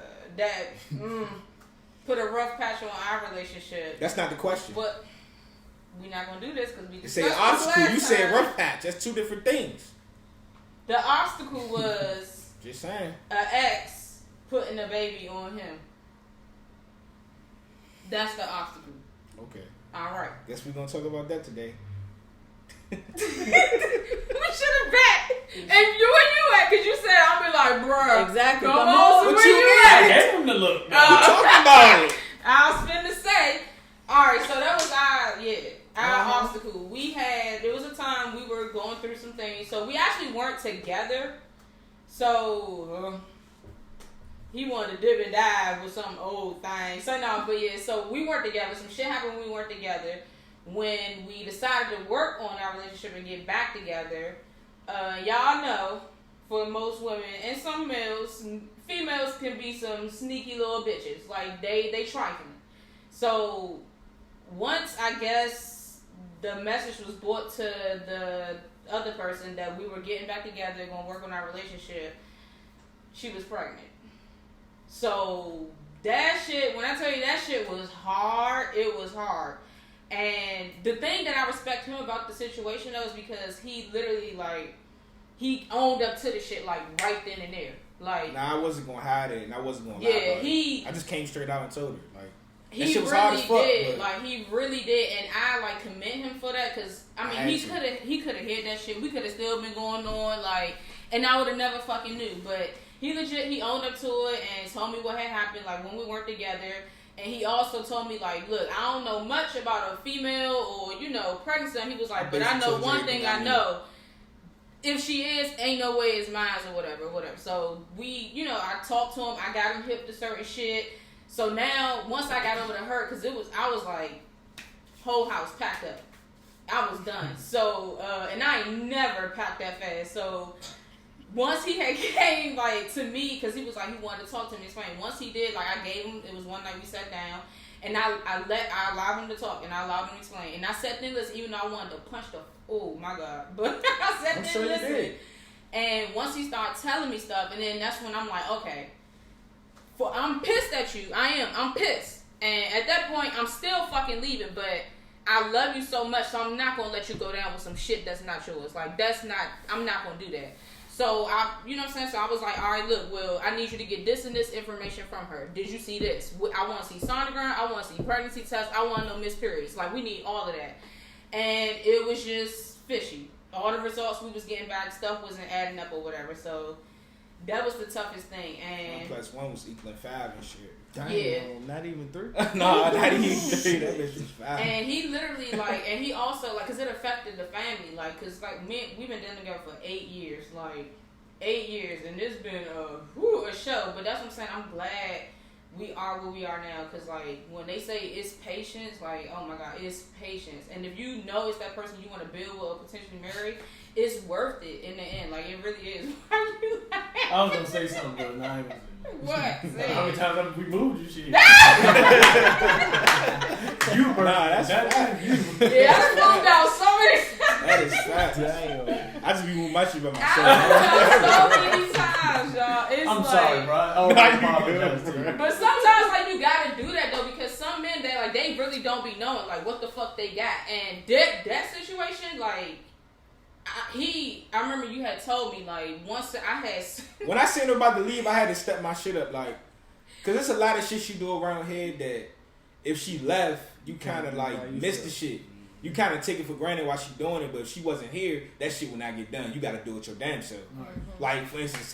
put a rough patch on our relationship. That's not the question. But we're not gonna do this because we You discussed say obstacle, this you last said time. rough patch. That's two different things. The obstacle was Just saying. an ex putting a baby on him. That's the obstacle. Okay. All right. Guess we're gonna talk about that today. We should have bet. If you at, cause you said I'll be like, bruh. Exactly. Come Come on, on. so What where you you mean? at? I gave him the look. We're talking about it. I was finna say. Alright, so that was our obstacle. We had, there was a time we were going through some things. So we actually weren't together. So he wanted to dip and dive with some old thing. So no, but yeah, so we weren't together. Some shit happened when we weren't together. When we decided to work on our relationship and get back together, y'all know, for most women and some males, females can be some sneaky little bitches. Like they trifling. So once I guess the message was brought to the other person that we were getting back together, gonna work on our relationship, she was pregnant. So that shit, when I tell you that shit was hard, it was hard. And the thing that I respect him about the situation though is because he literally he owned up to the shit right then and there. Nah, I wasn't gonna hide it and I wasn't gonna lie about it. I just came straight out and told her. He shit was really hard as fuck, did. but- He really did, and I commend him for that because he could have hit that shit. We could have still been going on and I would have never fucking knew. But he legit owned up to it and told me what had happened when we weren't together. And he also told me look, I don't know much about a female or pregnancy. And he was like, but I know one thing I know. If she is, ain't no way it's mine or whatever. So we, I talked to him. I got him hip to certain shit. So now, once I got over to her, because I was whole house packed up. I was done. So, and I ain't never packed that fast. So, once he had came, to me, because he was he wanted to talk to me, explain. Once he did, I gave him, it was one night we sat down, and I allowed him to talk, and I allowed him to explain. And I sat there and listened, even though I wanted to punch oh my God. But I sat there and listened. And once he started telling me stuff, and then that's when I'm like, okay. I'm pissed at you. I'm pissed. And at that point, I'm still fucking leaving, but I love you so much, so I'm not going to let you go down with some shit that's not yours. I'm not going to do that. So, you know what I'm saying? So I was like, all right, look, well, I need you to get this and this information from her. Did you see this? I want to see sonogram. I want to see pregnancy tests. I want to know missed periods. We need all of that. and it was just fishy. All the results we was getting back, stuff wasn't adding up or whatever. So that was the toughest thing. And 1+1 was equaling 5 and shit. Damn, Yeah. not even 3. No, not even 3. That bitch was 5. And he literally like, and he also like, cause it affected the family, like, cause like we've been dealing together for 8 years, like 8 years, and it's been a show. But that's what I'm saying. I'm glad we are where we are now, cause like when they say it's patience, like oh my god, it's patience. And if you know it's that person you want to build with or potentially marry, it's worth it in the end. Like it really is. Why you laughing? I was gonna say something, but now I ain't gonna say What? nothing. How many times we moved you, shit? You, bro. Nah, that's fact. you. Yeah, I done moved out so many times. That is fact. Damn. I just be moving my shit by I myself. done moved out so many times, y'all. It's I'm like, sorry, bro. I always Nah, you apologize good, to you. but sometimes like you gotta do that though, because some men that like they really don't be knowing like what the fuck they got, and that situation like. I remember you had told me like once I had. When I seen her about to leave, I had to step my shit up, like, cause there's a lot of shit she do around here that if she left, you kind of like miss the shit. You kind of take it for granted while she doing it, but if she wasn't here, that shit would not get done. You got to do it your damn self. Like for instance,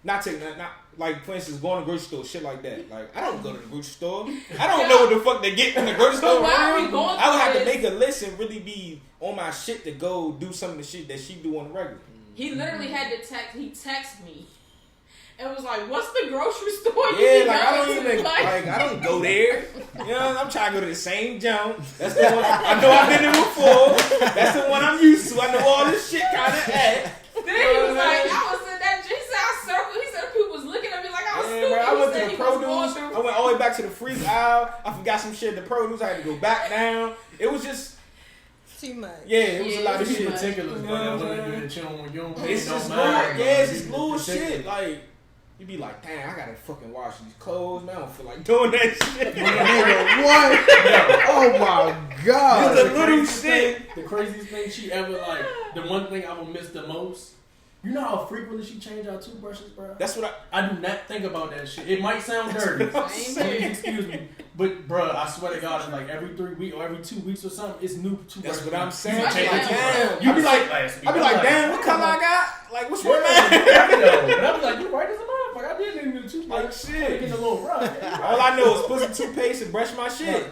not like for instance, going to the grocery store, shit like that. Like I don't go to the grocery store. I don't know what the fuck they get in the grocery store. Why are we going I would have to through make a list and really be on my shit to go do some of the shit that she do on the regular. He literally had to text. He texted me and was like, "What's the grocery store?" Yeah, you like I don't going to?" even like I don't go there. You know, I'm trying to go to the same jump. That's the one I know I've been there before. That's the one I'm used to. I know all this shit kind of at. Then he was like, "I was in that." He said, "I circled." He said, "People was looking at me like I was Yeah, stupid." bro, I He went said to the he was going produce. through- I went all the way back to the freezer aisle. I forgot some shit at the produce. I had to go back down. It was just Too much. yeah, it was a lot of Be shit. meticulous, You bro. know what I'm When saying? you don't pay It's no just mind, little, bro. yeah, it's Be just little meticulous. shit. Like you be like, damn, I gotta fucking wash these clothes, man. I don't feel like doing that shit. Nigga, what? Oh my god. It's a little craziest shit. thing- The craziest thing she ever like, the one thing I will miss the most. You know how frequently she change our toothbrushes, bro? That's what I. I do not think about that shit. It might sound dirty. Same Please here. excuse me. But, bro, I swear to God, it's like every 3 weeks or every 2 weeks or something, it's new toothbrushes. That's what I'm saying. You Right. change the Like, toothbrush. damn. You I be like, last week. I be I'm like, damn, what color I got? Like, which one, Yeah, man? but I was like, you right as a motherfucker. I did need a new toothbrush. Like, shit. Getting a little rough. All I know is put some toothpaste and brush my shit.